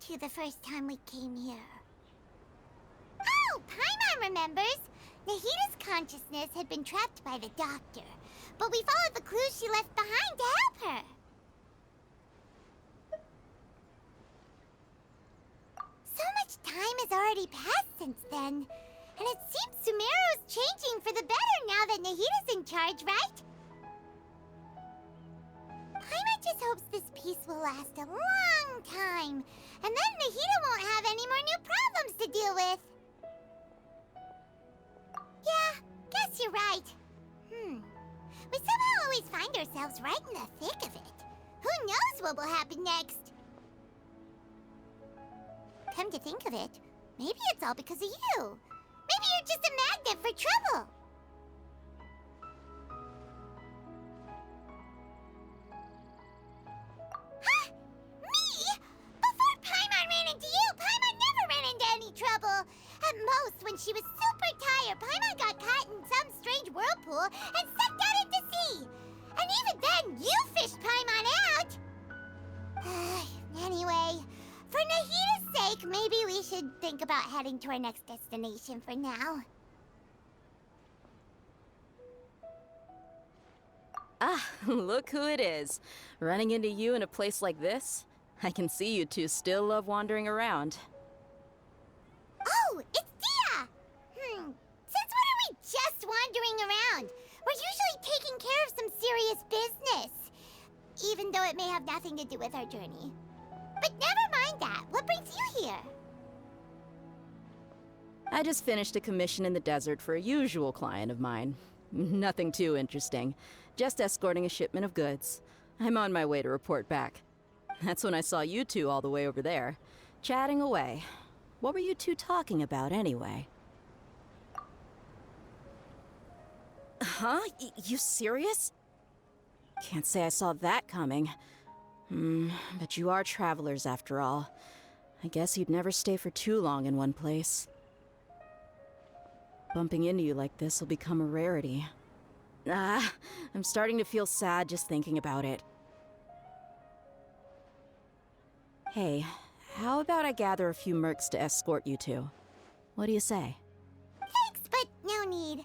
to the first time we came here? Oh, Paimon remembers! Nahita's consciousness had been trapped by the doctor, but we followed the clues she left behind to help her. So much time has already passed since then, and it seems Sumeru's changing for the better now that Nahita's in charge, right? Paimon just hopes this peace will last a long time, and then Nahita won't have any more new problems to deal with. Yeah, guess you're right. We somehow always find ourselves right in the thick of it. Who knows what will happen next? Come to think of it, maybe it's all because of you. Maybe you're just a magnet for trouble. Huh? Me? Before Paimon ran into you, Paimon never ran into any trouble. At most, when she was super tired, Paimon got caught in some strange whirlpool and sucked out into sea. And even then, you fished Paimon out. Anyway, for Nahita's sake, maybe we should think about heading to our next destination for now. Ah, look who it is. Running into you in a place like this? I can see you two still love wandering around. Oh, it's Dia! Since when are we just wandering around? We're usually taking care of some serious business. Even though it may have nothing to do with our journey. But never mind that. What brings you here? I just finished a commission in the desert for a usual client of mine. Nothing too interesting. Just escorting a shipment of goods. I'm on my way to report back. That's when I saw you two all the way over there, chatting away. What were you two talking about anyway? Huh? You serious? Can't say I saw that coming. But you are travelers after all. I guess you'd never stay for too long in one place. Bumping into you like this will become a rarity. I'm starting to feel sad just thinking about it. Hey, how about I gather a few mercs to escort you two? What do you say? Thanks, but no need.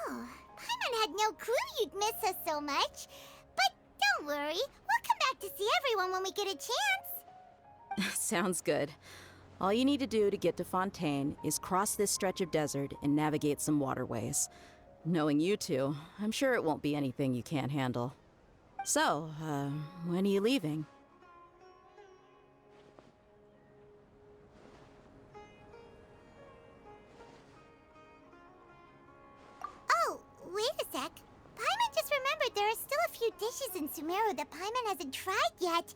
Oh, Paimon had no clue you'd miss us so much. But don't worry, we'll come back to see everyone when we get a chance. Sounds good. All you need to do to get to Fontaine is cross this stretch of desert and navigate some waterways. Knowing you two, I'm sure it won't be anything you can't handle. So, when are you leaving? Oh, wait a sec. Paimon just remembered there are still a few dishes in Sumeru that Paimon hasn't tried yet.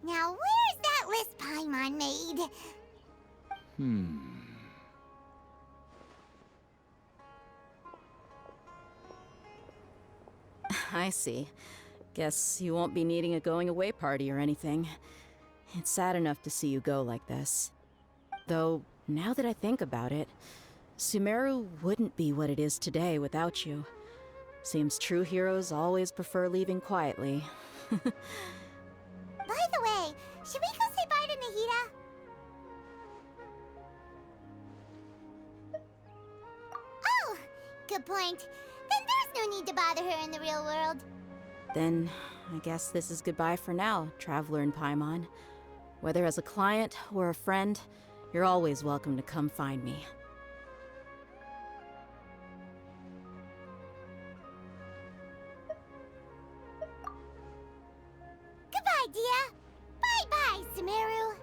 Now, where's that list Paimon made? I see. Guess you won't be needing a going-away party or anything. It's sad enough to see you go like this. Though, now that I think about it, Sumeru wouldn't be what it is today without you. Seems true heroes always prefer leaving quietly. By the way, should we go say bye to Nahita? Oh, good point. Then there's no need to bother her in the real world. Then, I guess this is goodbye for now, Traveler in Paimon. Whether as a client or a friend, you're always welcome to come find me. Goodbye, Dia. Bye-bye, Sumeru.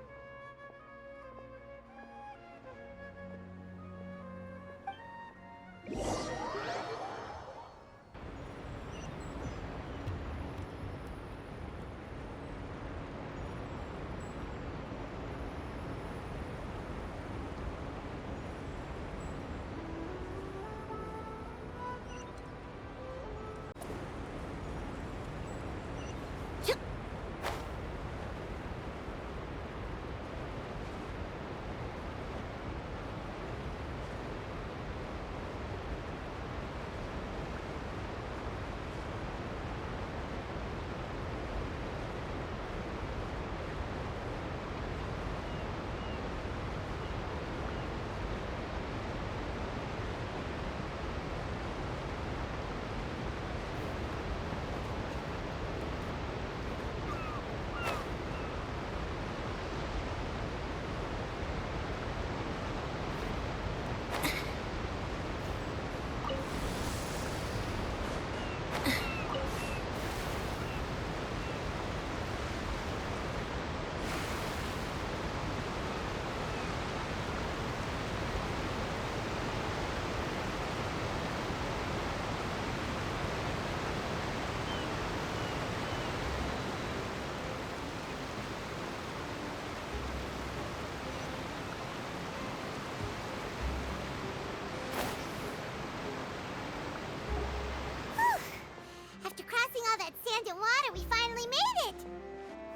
that sand and water, we finally made it!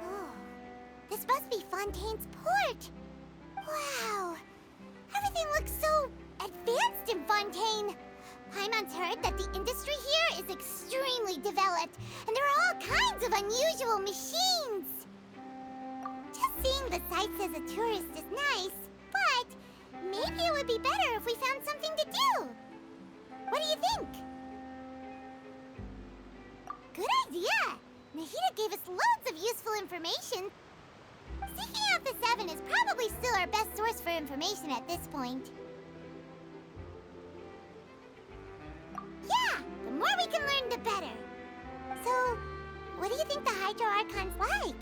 Oh, this must be Fontaine's port. Wow, everything looks so advanced in Fontaine. Paimon's heard that the industry here is extremely developed, and there are all kinds of unusual machines. Just seeing the sights as a tourist is nice, but maybe it would be better if we found something to do. What do you think? Good idea! Nahida gave us loads of useful information. Seeking out the Seven is probably still our best source for information at this point. Yeah, the more we can learn, the better. So, what do you think the Hydro Archon's like?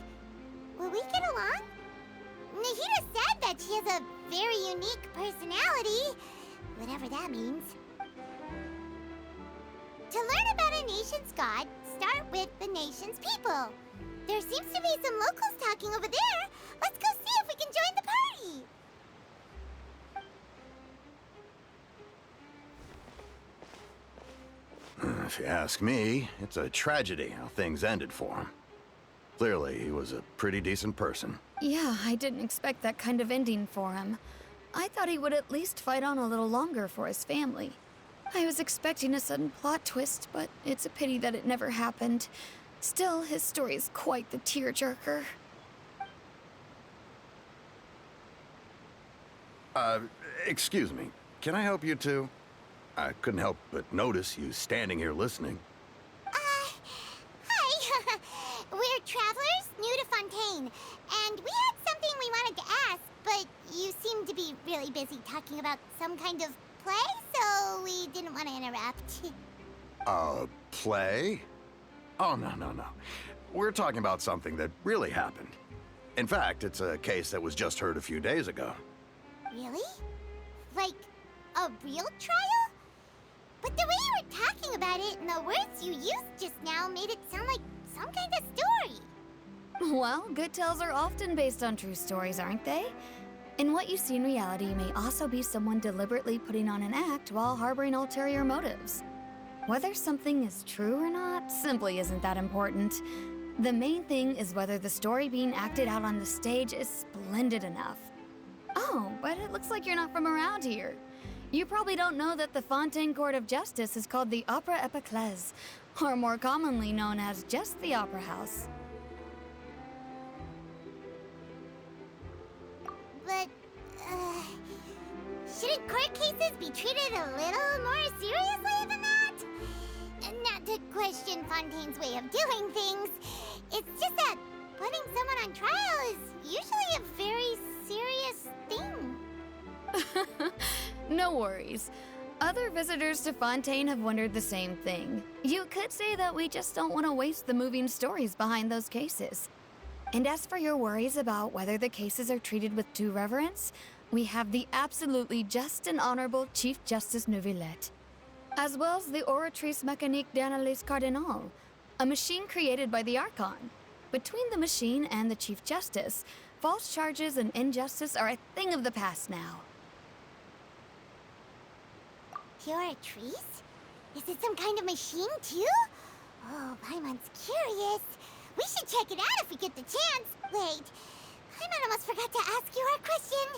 Will we get along? Nahida said that she has a very unique personality, whatever that means. To learn about a nation's god, start with the nation's people. There seems to be some locals talking over there. Let's go see if we can join the party. If you ask me, it's a tragedy how things ended for him. Clearly, he was a pretty decent person. Yeah, I didn't expect that kind of ending for him. I thought he would at least fight on a little longer for his family. I was expecting a sudden plot twist, but it's a pity that it never happened. Still, his story is quite the tearjerker. Excuse me. Can I help you two? I couldn't help but notice you standing here listening. Hi. We're travelers new to Fontaine, and we had something we wanted to ask, but you seem to be really busy talking about some kind of play, so we didn't want to interrupt. Play? Oh, no. We're talking about something that really happened. In fact, it's a case that was just heard a few days ago. Really? Like, a real trial? But the way you were talking about it and the words you used just now made it sound like some kind of story. Well, good tales are often based on true stories, aren't they? And what you see in reality may also be someone deliberately putting on an act while harboring ulterior motives. Whether something is true or not simply isn't that important. The main thing is whether the story being acted out on the stage is splendid enough. Oh, but it looks like you're not from around here. You probably don't know that the Fontaine Court of Justice is called the Opera Epiclese, or more commonly known as just the Opera House. But, shouldn't court cases be treated a little more seriously than that? Not to question Fontaine's way of doing things. It's just that putting someone on trial is usually a very serious thing. No worries. Other visitors to Fontaine have wondered the same thing. You could say that we just don't want to waste the moving stories behind those cases. And as for your worries about whether the cases are treated with due reverence, we have the absolutely just and honorable Chief Justice Neuvillette, as well as the Oratrice Mécanique d'Analyse Cardinal, a machine created by the Archon. Between the machine and the Chief Justice, false charges and injustice are a thing of the past now. Oratrice? Is it some kind of machine, too? Oh, Paimon's curious. We should check it out if we get the chance. Wait, Paimon almost forgot to ask you our question.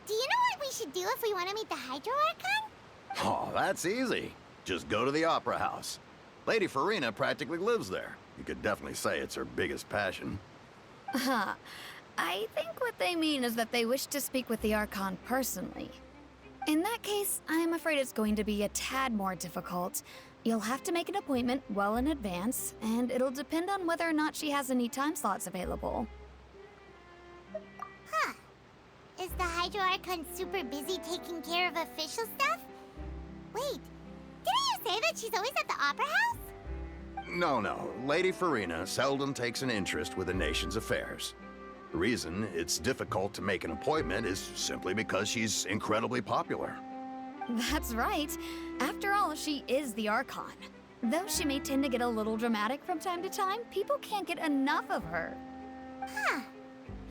Do you know what we should do if we want to meet the Hydro Archon? Oh, that's easy. Just go to the Opera House. Lady Farina practically lives there. You could definitely say it's her biggest passion. I think what they mean is that they wish to speak with the Archon personally. In that case, I'm afraid it's going to be a tad more difficult. You'll have to make an appointment well in advance, and it'll depend on whether or not she has any time slots available. Huh. Is the Hydro Archon super busy taking care of official stuff? Wait, didn't you say that she's always at the Opera House? No. Lady Farina seldom takes an interest with the nation's affairs. The reason it's difficult to make an appointment is simply because she's incredibly popular. That's right. After all, she is the Archon. Though she may tend to get a little dramatic from time to time, people can't get enough of her. Huh.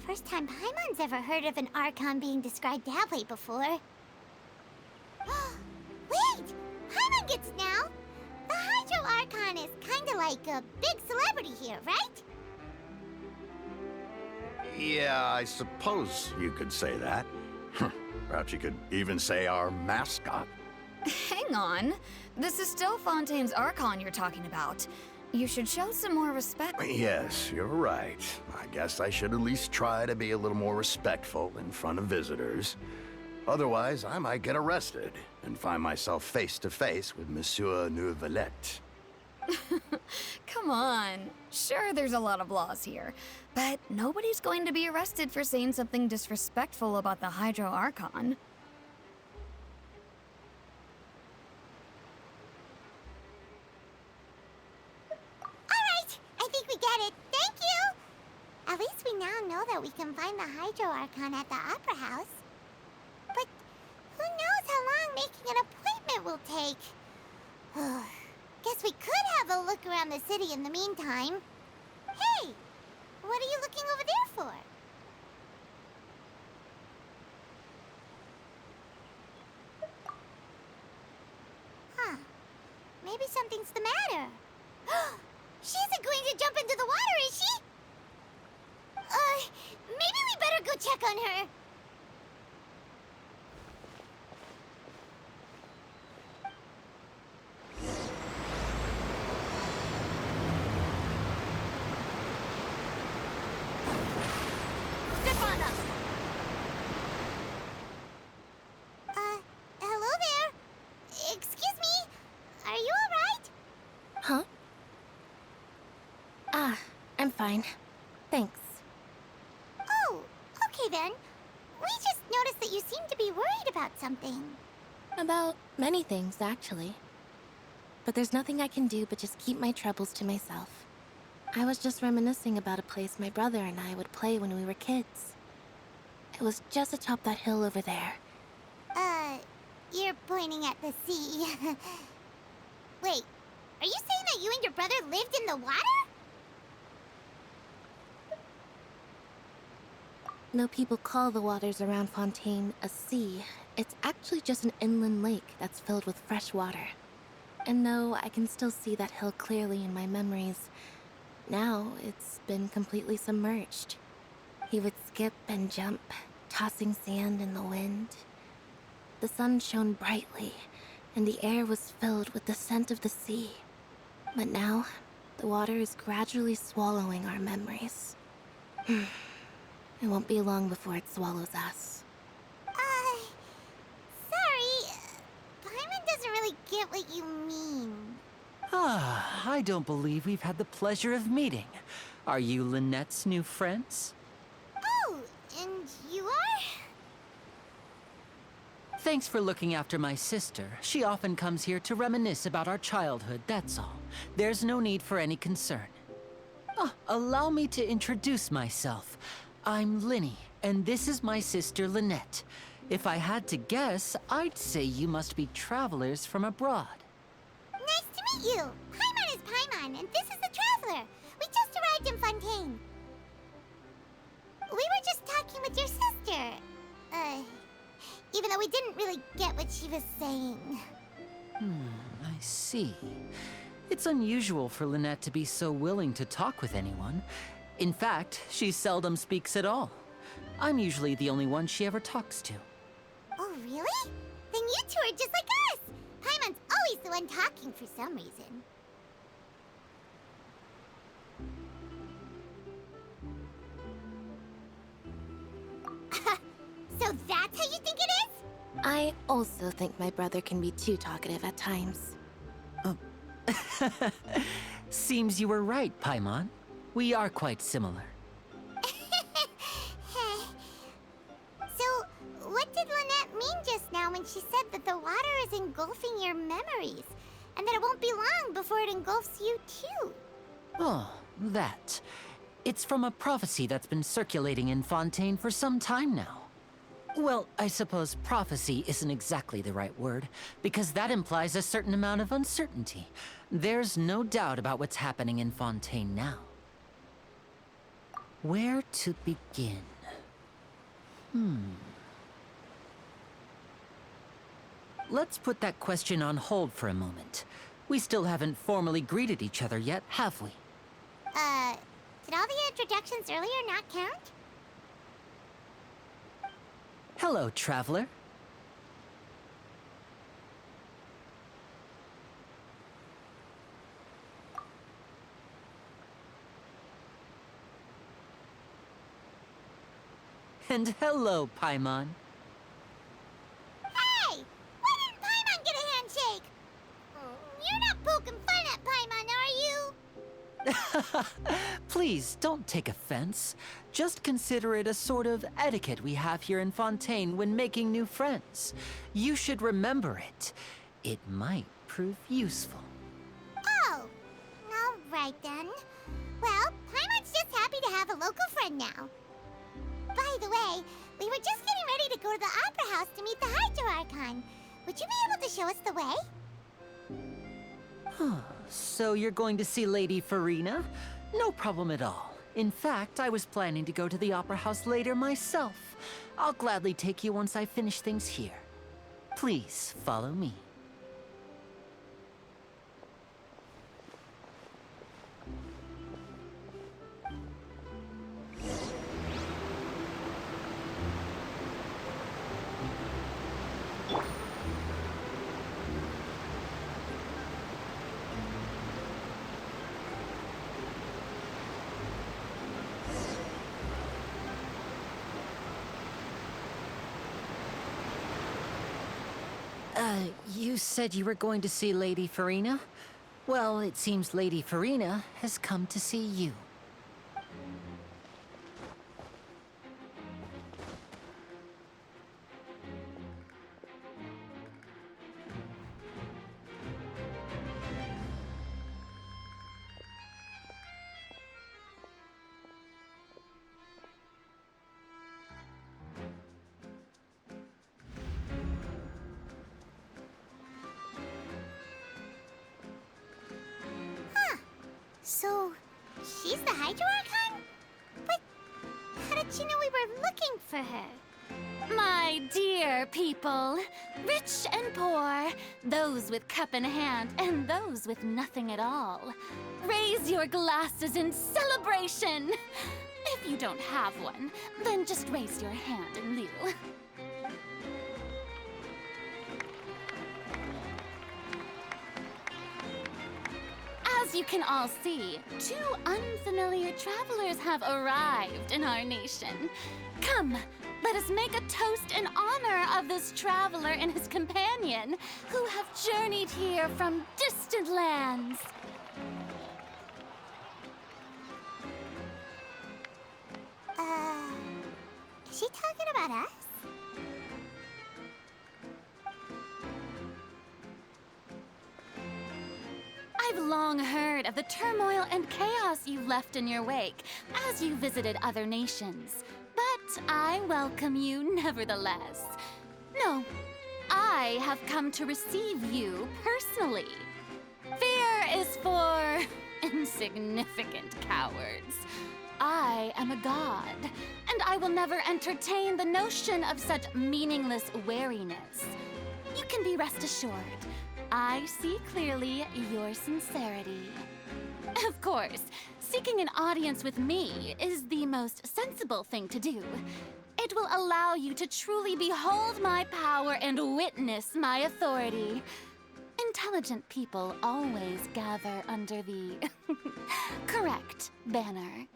First time Paimon's ever heard of an Archon being described that way before. Wait! Paimon gets now! The Hydro Archon is kinda like a big celebrity here, right? Yeah, I suppose you could say that. Perhaps you could even say our mascot. Hang on. This is still Fontaine's Archon you're talking about. You should show some more respect. Yes, you're right. I guess I should at least try to be a little more respectful in front of visitors. Otherwise, I might get arrested and find myself face to face with Monsieur Neuvillette. Come on. Sure, there's a lot of laws here, but nobody's going to be arrested for saying something disrespectful about the Hydro Archon. Alright, I think we get it. Thank you! At least we now know that we can find the Hydro Archon at the Opera House. But who knows how long making an appointment will take? Guess we could have a look around the city in the meantime. Hey! What are you looking over there for? Huh. Maybe something's the matter. She isn't going to jump into the water, is she? Maybe we better go check on her. Hello there. Excuse me. Are you alright? Huh? Ah, I'm fine. Thanks. Oh, okay then. We just noticed that you seem to be worried about something. About many things, actually. But there's nothing I can do but just keep my troubles to myself. I was just reminiscing about a place my brother and I would play when we were kids. It was just atop that hill over there. You're pointing at the sea. Wait, are you saying that you and your brother lived in the water? Though people call the waters around Fontaine a sea, it's actually just an inland lake that's filled with fresh water. And though I can still see that hill clearly in my memories, now it's been completely submerged. He would skip and jump, tossing sand in the wind. The sun shone brightly, and the air was filled with the scent of the sea. But now, the water is gradually swallowing our memories. It won't be long before it swallows us. Sorry. Paimon doesn't really get what you mean. Ah, I don't believe we've had the pleasure of meeting. Are you Lynette's new friends? Oh, and you are? Thanks for looking after my sister. She often comes here to reminisce about our childhood, that's all. There's no need for any concern. Allow me to introduce myself. I'm Linny, and this is my sister Lynette. If I had to guess, I'd say you must be travelers from abroad. Nice to meet you. Paimon is Paimon, and this is the Traveler. We just arrived in Fontaine. We were just talking with your sister. Even though we didn't really get what she was saying. I see. It's unusual for Lynette to be so willing to talk with anyone. In fact, she seldom speaks at all. I'm usually the only one she ever talks to. Oh, really? Then you two are just like us. Paimon's always the one talking for some reason. So that's how you think it is? I also think my brother can be too talkative at times. Seems you were right, Paimon. We are quite similar. So, what did Lynette mean just now when she said that the water is engulfing your memories? And that it won't be long before it engulfs you too? Oh, that. It's from a prophecy that's been circulating in Fontaine for some time now. Well, I suppose prophecy isn't exactly the right word, because that implies a certain amount of uncertainty. There's no doubt about what's happening in Fontaine now. Where to begin? Let's put that question on hold for a moment. We still haven't formally greeted each other yet, have we? Did all the introductions earlier not count? Hello, traveler. And hello, Paimon. Hey! Why didn't Paimon get a handshake? You're not poking fun at Paimon, are you? Please, don't take offense. Just consider it a sort of etiquette we have here in Fontaine when making new friends. You should remember it. It might prove useful. Oh, all right then. Well, Paimon's just happy to have a local friend now. By the way, we were just getting ready to go to the Opera House to meet the Hydro Archon. Would you be able to show us the way? So you're going to see Lady Farina? No problem at all. In fact, I was planning to go to the Opera House later myself. I'll gladly take you once I finish things here. Please, follow me. You said you were going to see Lady Farina? Well, it seems Lady Farina has come to see you. So, she's the Hydro Archon? But how did she know we were looking for her? My dear people, rich and poor, those with cup in hand and those with nothing at all, raise your glasses in celebration. If you don't have one, then just raise your hand in lieu. As you can all see, two unfamiliar travelers have arrived in our nation. Come, let us make a toast in honor of this traveler and his companion who have journeyed here from distant lands. Is she talking about us? I've long heard of the turmoil and chaos you left in your wake as you visited other nations. But I welcome you nevertheless. No, I have come to receive you personally. Fear is for insignificant cowards. I am a god, and I will never entertain the notion of such meaningless wariness. You can be rest assured, I see clearly your sincerity. Of course, seeking an audience with me is the most sensible thing to do. It will allow you to truly behold my power and witness my authority. Intelligent people always gather under the correct banner.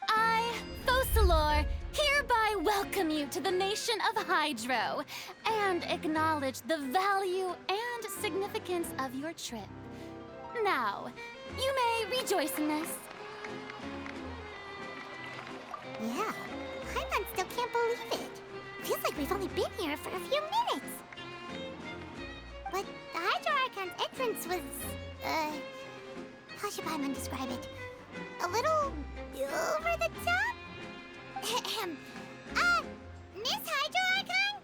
I, Focalor, hereby welcome you to the nation of Hydro and acknowledge the value and significance of your trip. Now, you may rejoice in this. Yeah, Paimon still can't believe it. Feels like we've only been here for a few minutes. But the Hydro Archon's entrance was, how should Paimon describe it? A little over the top? Ahem. Miss Hydro Archon?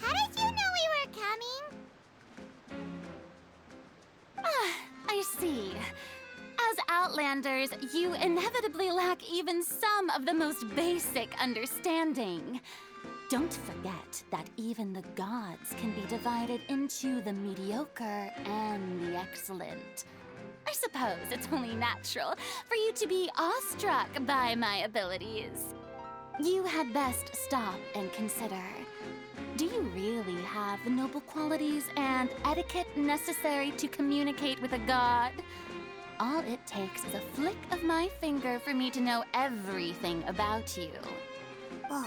How did you know we were coming? I see. As Outlanders, you inevitably lack even some of the most basic understanding. Don't forget that even the gods can be divided into the mediocre and the excellent. I suppose it's only natural for you to be awestruck by my abilities. You had best stop and consider. Do you really have the noble qualities and etiquette necessary to communicate with a god? All it takes is a flick of my finger for me to know everything about you. Whoa.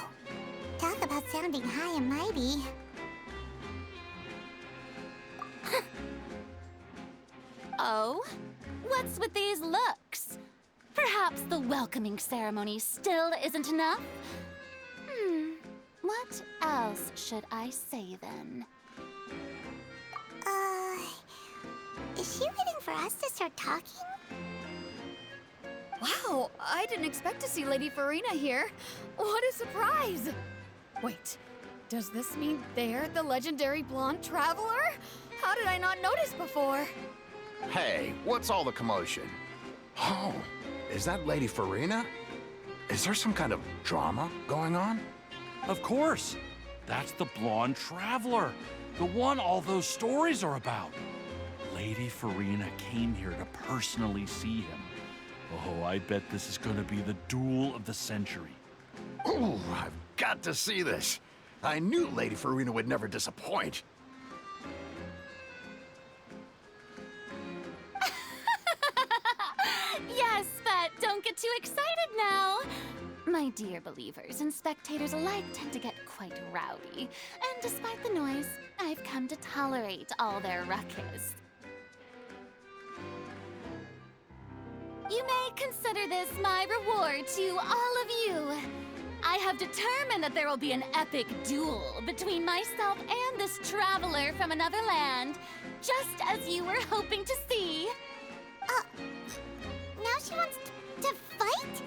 Talk about sounding high and mighty. Oh? What's with these looks? Perhaps the welcoming ceremony still isn't enough? What else should I say then? Is she waiting for us to start talking? Wow, I didn't expect to see Lady Farina here. What a surprise! Wait, does this mean they're the legendary blonde traveler? How did I not notice before? Hey, what's all the commotion? Oh, is that Lady Farina? Is there some kind of drama going on? Of course. That's the blonde traveler. The one all those stories are about. Lady Farina came here to personally see him. Oh, I bet this is gonna be the duel of the century. Ooh, I've got to see this. I knew Lady Farina would never disappoint. Yes, but don't get too excited now. My dear believers and spectators alike tend to get quite rowdy, and despite the noise, I've come to tolerate all their ruckus. You may consider this my reward to all of you. I have determined that there will be an epic duel between myself and this traveler from another land, just as you were hoping to see. Now she wants to fight?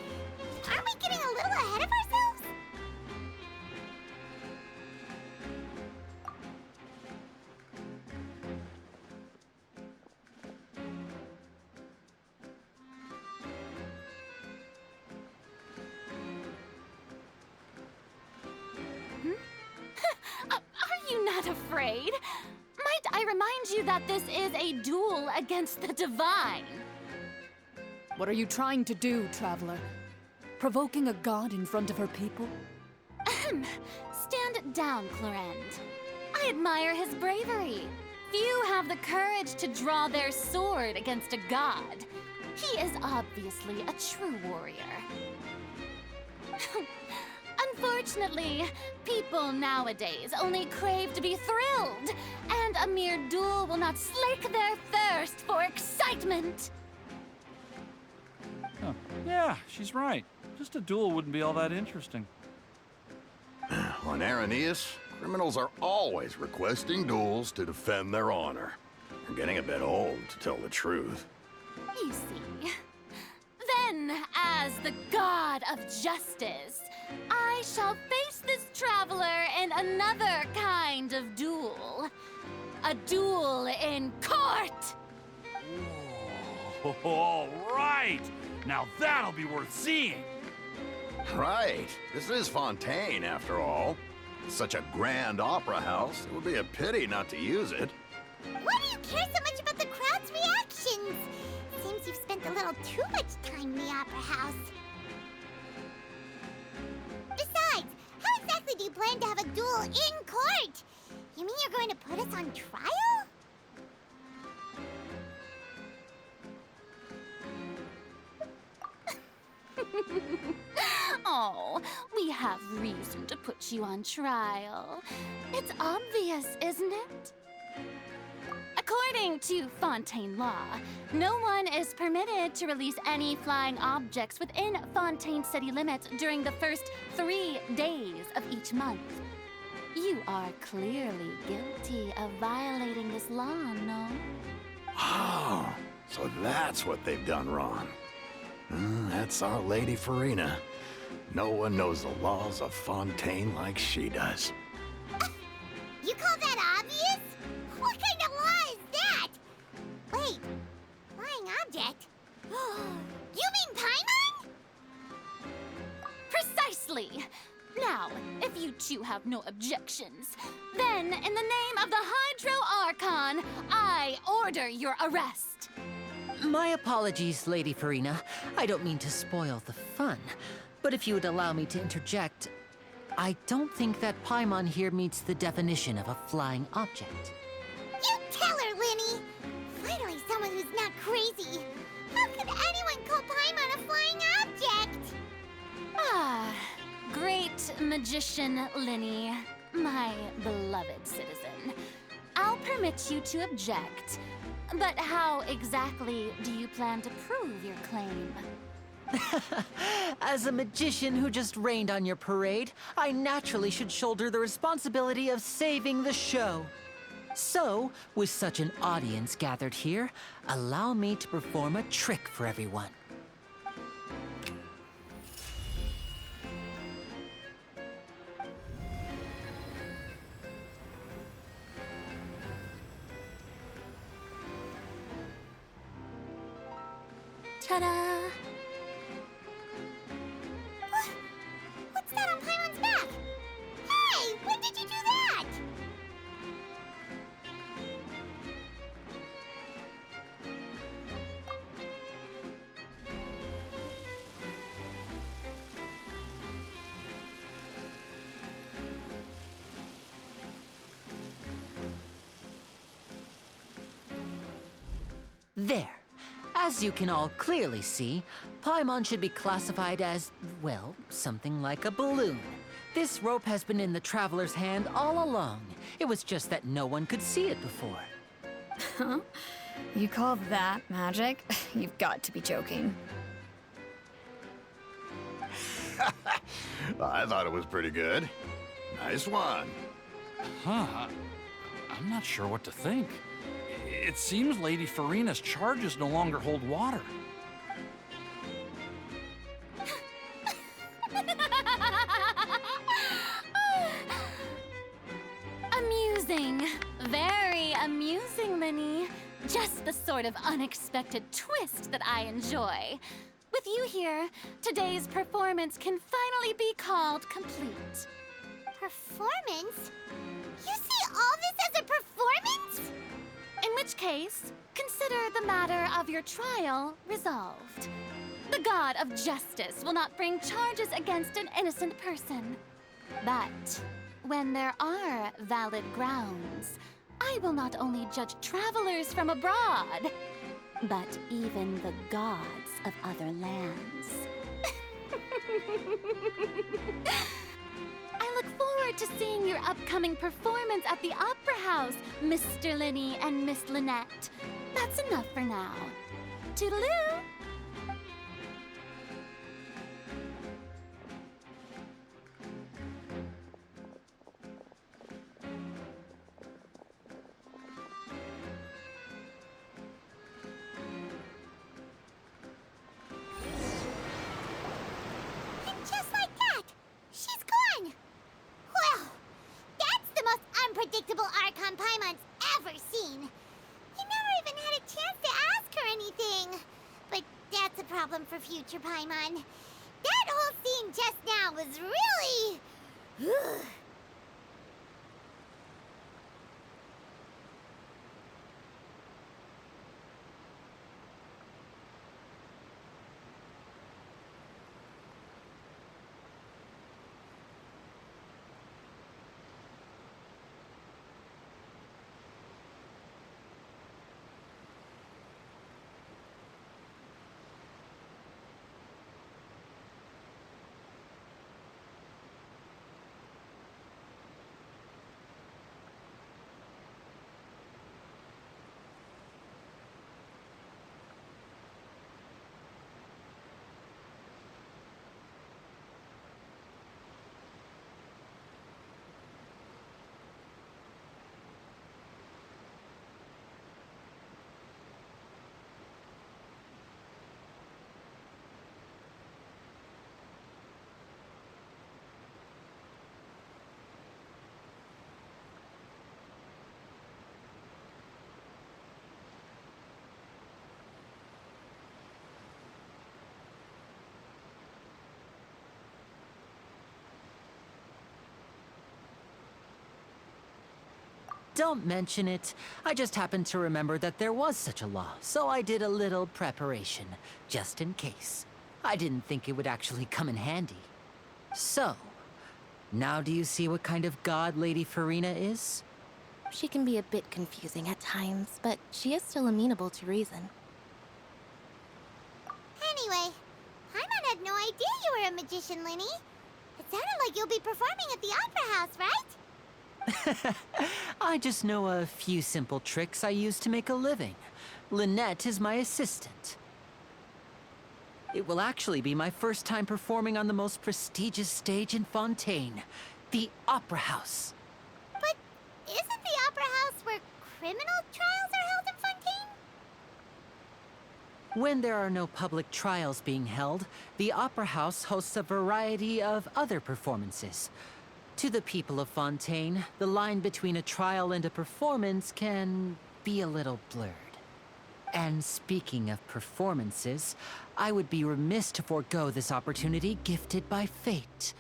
Aren't we getting a little ahead of ourselves? Are you not afraid? Might I remind you that this is a duel against the divine? What are you trying to do, traveler? Provoking a god in front of her people? Stand down, Clorend. I admire his bravery. Few have the courage to draw their sword against a god. He is obviously a true warrior. Unfortunately, people nowadays only crave to be thrilled, and a mere duel will not slake their thirst for excitement. Huh. Yeah, she's right. Just a duel wouldn't be all that interesting. On Araneus, criminals are always requesting duels to defend their honor. They're getting a bit old, to tell the truth. You see. Then, as the god of justice, I shall face this traveler in another kind of duel. A duel in court! Whoa, all right! Now that'll be worth seeing! Right. This is Fontaine, after all. It's such a grand opera house, it would be a pity not to use it. Why do you care so much about the crowd's reactions? Seems you've spent a little too much time in the opera house. Besides, how exactly do you plan to have a duel in court? You mean you're going to put us on trial? Oh, we have reason to put you on trial. It's obvious, isn't it? According to Fontaine law, no one is permitted to release any flying objects within Fontaine city limits during the first 3 days of each month. You are clearly guilty of violating this law, no? Oh, so that's what they've done wrong. That's our Lady Farina. No one knows the laws of Fontaine like she does. You call that obvious? What kind of law is that? Wait, flying object? You mean Paimon? Precisely! Now, if you two have no objections, then in the name of the Hydro Archon, I order your arrest. My apologies, Lady Farina. I don't mean to spoil the fun. But if you would allow me to interject, I don't think that Paimon here meets the definition of a flying object. You tell her, Linny! Finally someone who's not crazy. How could anyone call Paimon a flying object? Ah, great magician Linny, my beloved citizen. I'll permit you to object, but how exactly do you plan to prove your claim? As a magician who just rained on your parade, I naturally should shoulder the responsibility of saving the show. So, with such an audience gathered here, allow me to perform a trick for everyone. Ta-da! What's that on Paimon's back? Hey, when did you do that? There. As you can all clearly see, Paimon should be classified as, well, something like a balloon. This rope has been in the Traveler's hand all along. It was just that no one could see it before. Huh? You call that magic? You've got to be joking. I thought it was pretty good. Nice one. Huh. I'm not sure what to think. It seems Lady Farina's charges no longer hold water. Amusing. Very amusing, Linny. Just the sort of unexpected twist that I enjoy. With you here, today's performance can finally be called complete. Performance? You see all this as a performance? In which case, consider the matter of your trial resolved. The god of justice will not bring charges against an innocent person. But when there are valid grounds, I will not only judge travelers from abroad, but even the gods of other lands. I look forward to seeing your upcoming performance at the Opera House, Mr. Linny and Miss Lynette. That's enough for now. Toodaloo! And just like that, she's gone. Well, that's the most unpredictable Archon Paimon's ever seen. He never even had a chance to ask her anything. But that's a problem for future Paimon. That whole scene just now was really... Don't mention it. I just happened to remember that there was such a law, so I did a little preparation, just in case. I didn't think it would actually come in handy. So, now do you see what kind of god Lady Farina is? She can be a bit confusing at times, but she is still amenable to reason. Anyway, Paimon had no idea you were a magician, Linny. It sounded like you'll be performing at the Opera House, right? I just know a few simple tricks I use to make a living. Lynette is my assistant. It will actually be my first time performing on the most prestigious stage in Fontaine, the Opera House. But isn't the Opera House where criminal trials are held in Fontaine? When there are no public trials being held, the Opera House hosts a variety of other performances. To the people of Fontaine, the line between a trial and a performance can be a little blurred. And speaking of performances, I would be remiss to forego this opportunity gifted by fate.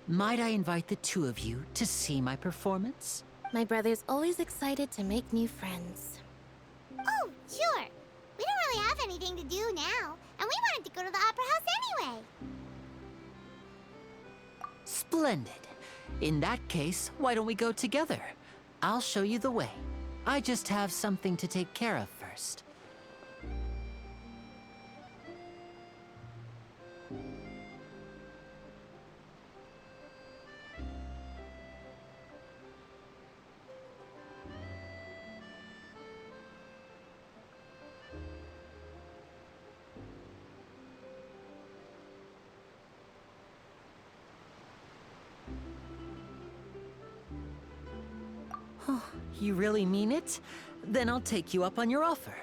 Might I invite the two of you to see my performance? My brother's always excited to make new friends. Oh, sure. We don't really have anything to do now, and we wanted to go to the Opera House anyway. Splendid. In that case, why don't we go together? I'll show you the way. I just have something to take care of first. You really mean it? Then I'll take you up on your offer.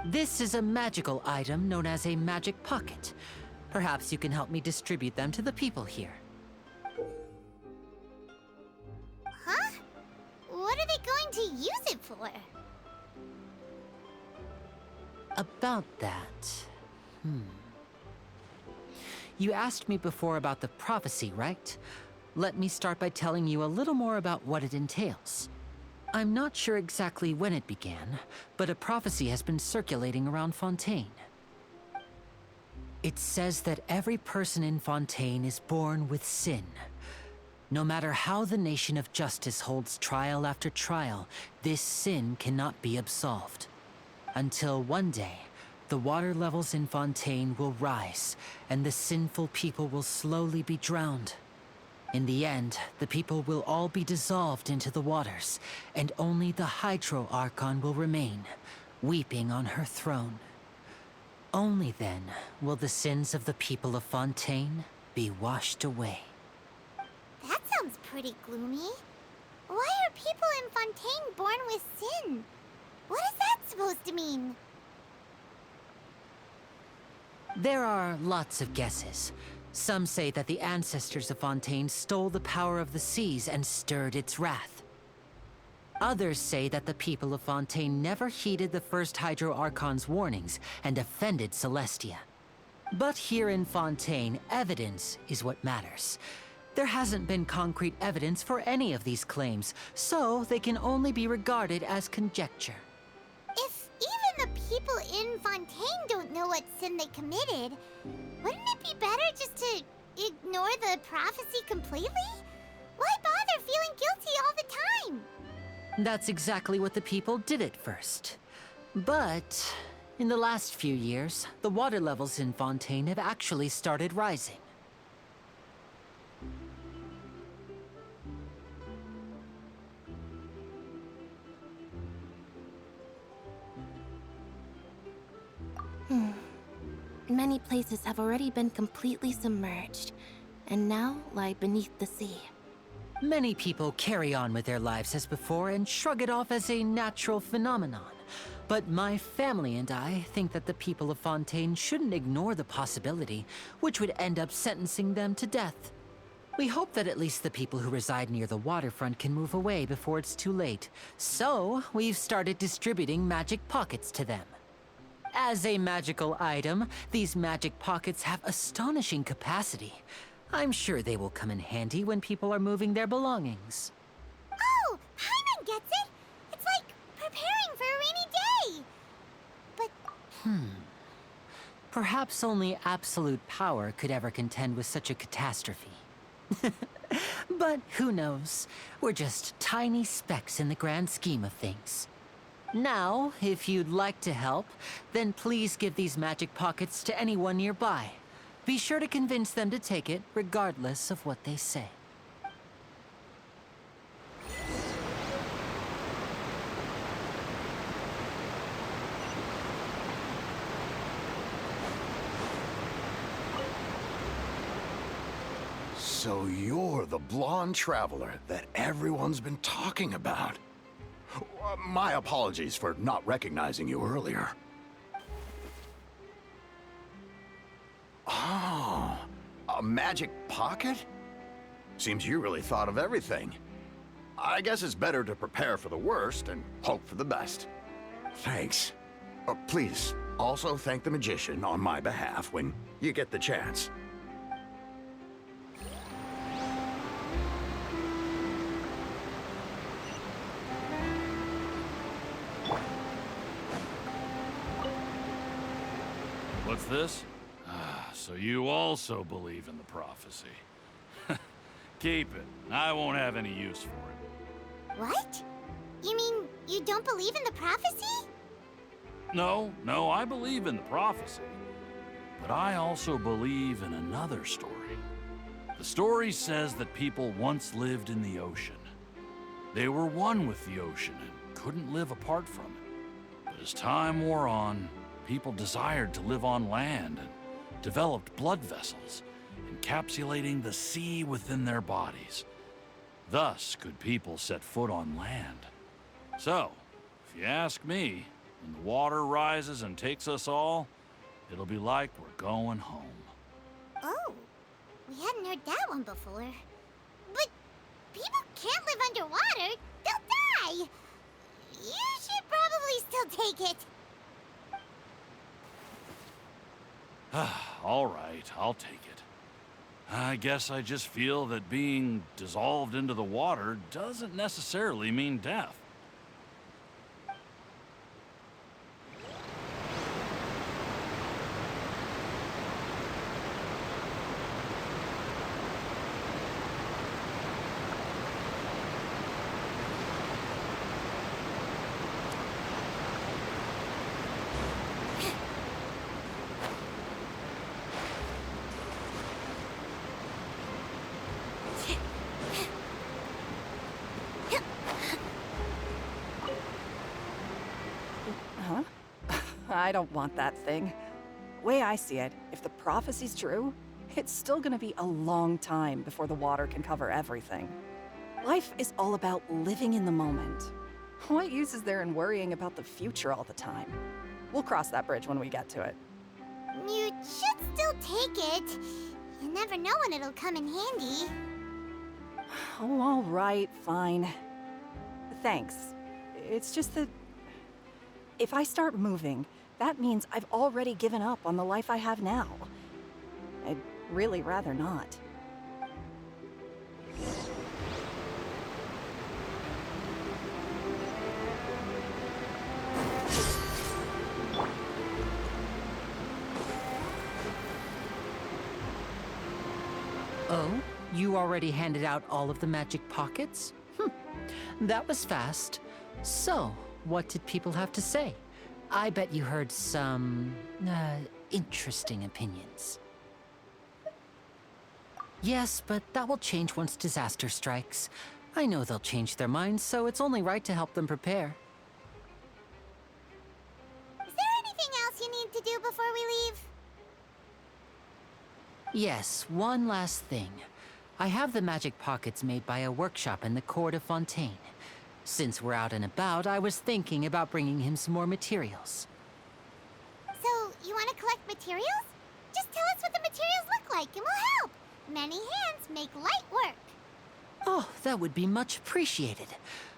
This is a magical item known as a magic pocket. Perhaps you can help me distribute them to the people here. Huh? What are they going to use it for? About that... You asked me before about the prophecy, right? Let me start by telling you a little more about what it entails. I'm not sure exactly when it began, but a prophecy has been circulating around Fontaine. It says that every person in Fontaine is born with sin. No matter how the nation of justice holds trial after trial, this sin cannot be absolved. Until one day, the water levels in Fontaine will rise, and the sinful people will slowly be drowned. In the end, the people will all be dissolved into the waters, and only the Hydro Archon will remain, weeping on her throne. Only then will the sins of the people of Fontaine be washed away. That sounds pretty gloomy. Why are people in Fontaine born with sin? What is that supposed to mean? There are lots of guesses. Some say that the ancestors of Fontaine stole the power of the seas and stirred its wrath. Others say that the people of Fontaine never heeded the first Hydro Archon's warnings and offended Celestia. But here in Fontaine, evidence is what matters. There hasn't been concrete evidence for any of these claims, so they can only be regarded as conjecture. If even the people in Fontaine don't know what sin they committed, wouldn't it be better just to ignore the prophecy completely? Why bother feeling guilty all the time? That's exactly what the people did at first. But in the last few years, the water levels in Fontaine have actually started rising. Many places have already been completely submerged, and now lie beneath the sea. Many people carry on with their lives as before and shrug it off as a natural phenomenon. But my family and I think that the people of Fontaine shouldn't ignore the possibility, which would end up sentencing them to death. We hope that at least the people who reside near the waterfront can move away before it's too late. So, we've started distributing magic pockets to them. As a magical item, these magic pockets have astonishing capacity. I'm sure they will come in handy when people are moving their belongings. Oh, Paimon gets it! Perhaps only absolute power could ever contend with such a catastrophe. But who knows? We're just tiny specks in the grand scheme of things. Now, if you'd like to help, then please give these magic pockets to anyone nearby. Be sure to convince them to take it, regardless of what they say. So you're the blonde traveler that everyone's been talking about. My apologies for not recognizing you earlier. Oh, a magic pocket? Seems you really thought of everything. I guess it's better to prepare for the worst and hope for the best. Thanks. Please, also thank the magician on my behalf when you get the chance. What's this? So you also believe in the prophecy. Keep it. I won't have any use for it. What? You mean you don't believe in the prophecy? No, I believe in the prophecy. But I also believe in another story. The story says that people once lived in the ocean. They were one with the ocean and couldn't live apart from it. But as time wore on, people desired to live on land and developed blood vessels, encapsulating the sea within their bodies. Thus could people set foot on land. So, if you ask me, when the water rises and takes us all, it'll be like we're going home. Oh, we hadn't heard that one before. But people can't live underwater. They'll die. You should probably still take it. All right, I'll take it. I guess I just feel that being dissolved into the water doesn't necessarily mean death. Huh? I don't want that thing. Way I see it, if the prophecy's true, it's still gonna be a long time before the water can cover everything. Life is all about living in the moment. What use is there in worrying about the future all the time? We'll cross that bridge when we get to it. You should still take it. You never know when it'll come in handy. Oh, all right, fine. Thanks. It's just that if I start moving, that means I've already given up on the life I have now. I'd really rather not. Oh? You already handed out all of the magic pockets? That was fast. So, what did people have to say? I bet you heard some, interesting opinions. Yes, but that will change once disaster strikes. I know they'll change their minds, so it's only right to help them prepare. Is there anything else you need to do before we leave? Yes, one last thing. I have the magic pockets made by a workshop in the court of Fontaine. Since we're out and about, I was thinking about bringing him some more materials. So, you want to collect materials? Just tell us what the materials look like and we'll help. Many hands make light work. Oh, that would be much appreciated.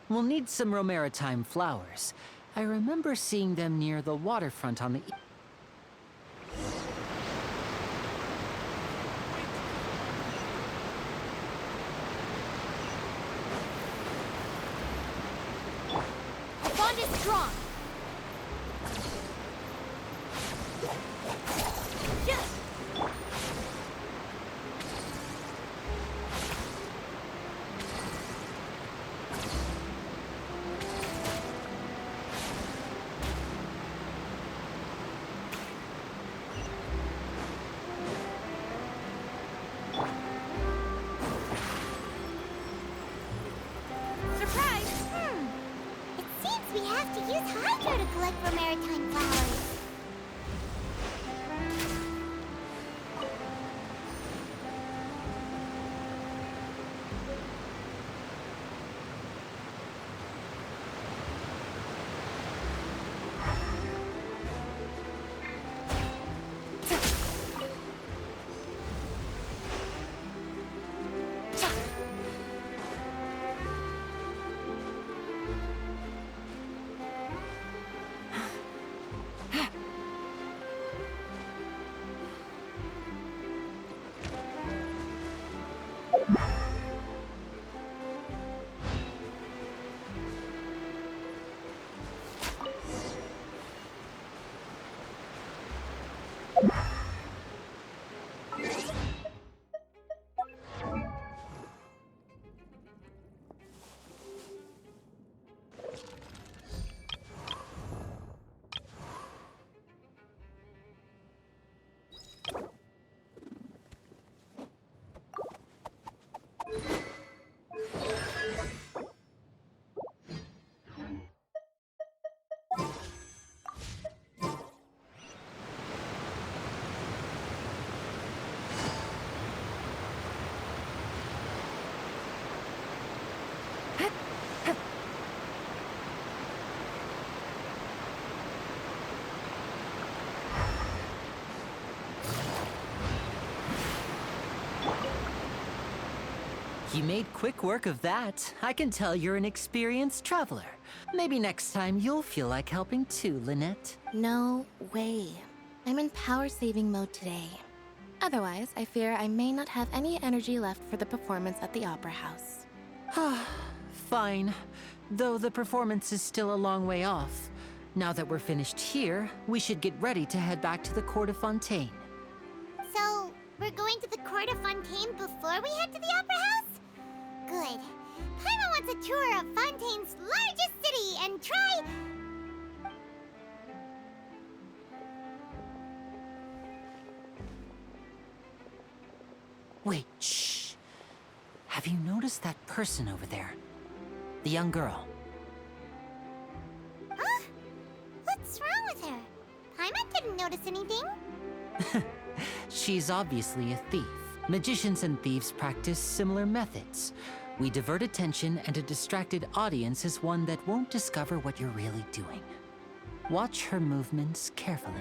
We'll need some Romaritime flowers. I remember seeing them near the waterfront on the... The bond is strong. have to use Hydro to collect for maritime flowers. You made quick work of that. I can tell you're an experienced traveler. Maybe next time you'll feel like helping too, Lynette. No way. I'm in power-saving mode today. Otherwise, I fear I may not have any energy left for the performance at the Opera House. Fine. Though the performance is still a long way off. Now that we're finished here, we should get ready to head back to the Court of Fontaine. So, we're going to the Court of Fontaine before we head to the Opera House? Good. Paimon wants a tour of Fontaine's largest city and try... Wait, shh. Have you noticed that person over there? The young girl. Huh? What's wrong with her? Paimon didn't notice anything. She's obviously a thief. Magicians and thieves practice similar methods. We divert attention, and a distracted audience is one that won't discover what you're really doing. Watch her movements carefully.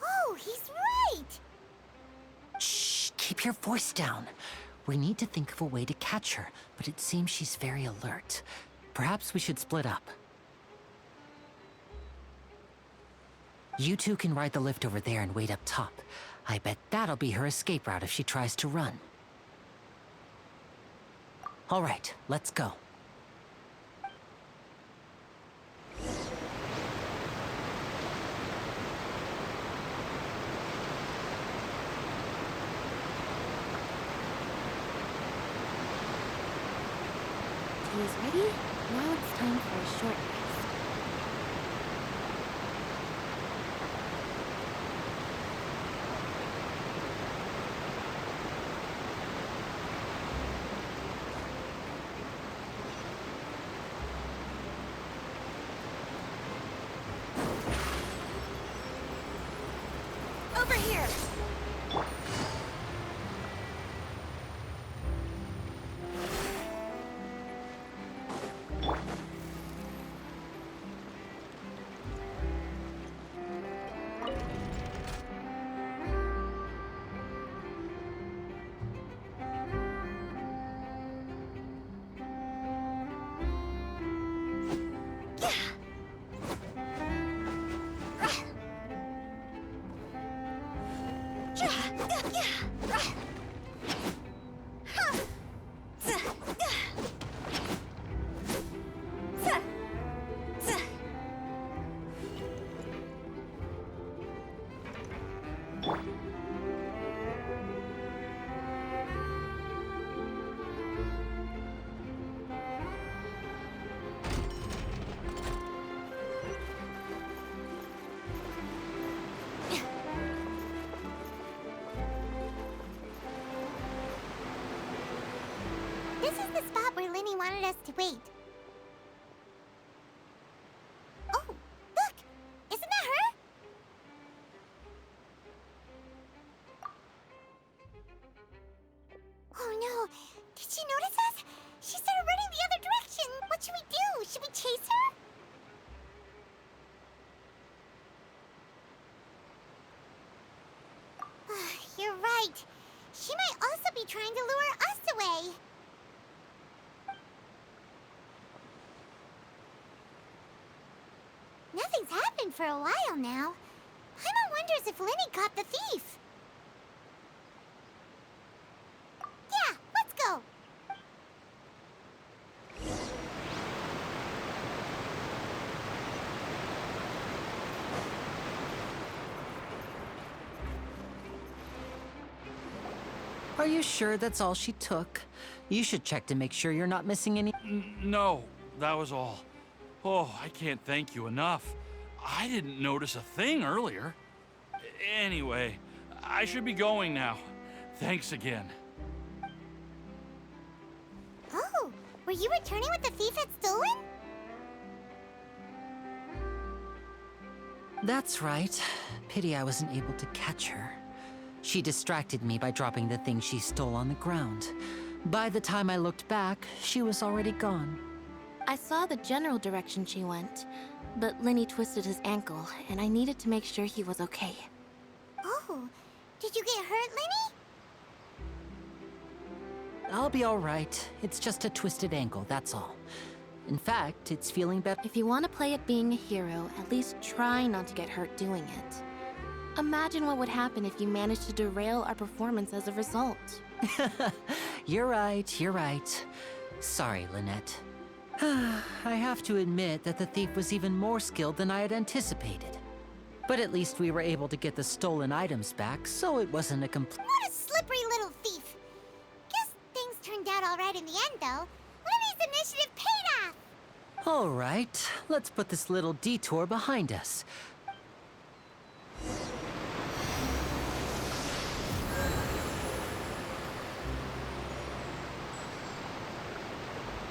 Oh, he's right! Shh, keep your voice down. We need to think of a way to catch her, but it seems she's very alert. Perhaps we should split up. You two can ride the lift over there and wait up top. I bet that'll be her escape route if she tries to run. All right, let's go. Tea is ready. Now it's time for a short rest. Over here! us to wait. Oh, look! Isn't that her? Oh no! Did she notice us? She started running the other direction! What should we do? Should we chase her? You're right. She might also be trying to lure us away. Nothing's happened for a while now. Paimon wonders if Lenny caught the thief. Yeah, let's go. Are you sure that's all she took? You should check to make sure you're not missing any. No, that was all. Oh, I can't thank you enough. I didn't notice a thing earlier. Anyway, I should be going now. Thanks again. Oh, were you returning what the thief had stolen? That's right. Pity I wasn't able to catch her. She distracted me by dropping the thing she stole on the ground. By the time I looked back, she was already gone. I saw the general direction she went, but Lenny twisted his ankle, and I needed to make sure he was okay. Oh, did you get hurt, Lenny? I'll be all right. It's just a twisted ankle, that's all. In fact, it's feeling better. If you want to play at being a hero, at least try not to get hurt doing it. Imagine what would happen if you managed to derail our performance as a result. You're right, you're right. Sorry, Lynette. I have to admit that the thief was even more skilled than I had anticipated. But at least we were able to get the stolen items back, so it wasn't a complete. What a slippery little thief. Guess things turned out all right in the end, though. Lenny's initiative paid off. All right, let's put this little detour behind us.